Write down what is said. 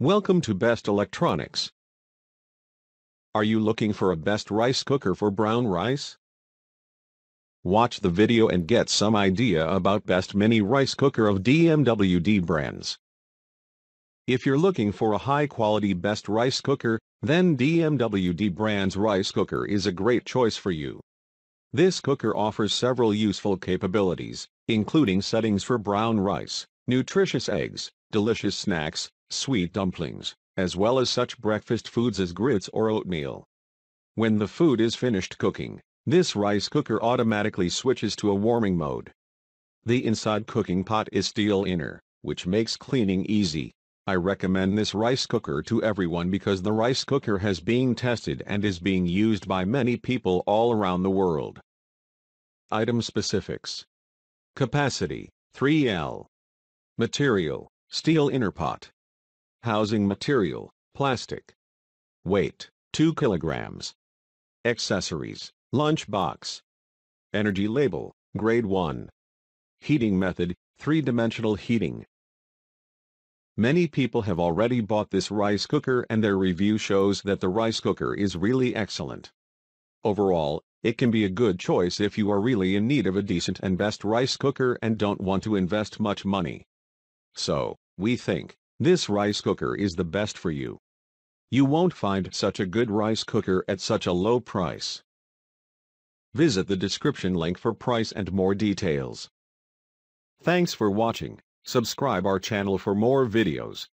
Welcome to Best Electronics. Are you looking for a best rice cooker for brown rice? Watch the video and get some idea about best mini rice cooker of DMWD brands. If you're looking for a high-quality best rice cooker, then DMWD brand's rice cooker is a great choice for you. This cooker offers several useful capabilities, including settings for brown rice, nutritious eggs, delicious snacks, sweet dumplings, as well as such breakfast foods as grits or oatmeal. When the food is finished cooking, this rice cooker automatically switches to a warming mode. The inside cooking pot is steel inner, which makes cleaning easy. I recommend this rice cooker to everyone because the rice cooker has been tested and is being used by many people all around the world. Item specifics. Capacity, 3L. Material, steel inner pot. Housing material, plastic. Weight, 2 kilograms. Accessories, lunch box. Energy label, grade 1. Heating method, 3-dimensional heating. Many people have already bought this rice cooker and their review shows that the rice cooker is really excellent. Overall, it can be a good choice if you are really in need of a decent and best rice cooker and don't want to invest much money. So, we think this rice cooker is the best for you. You won't find such a good rice cooker at such a low price. Visit the description link for price and more details. Thanks for watching. Subscribe our channel for more videos.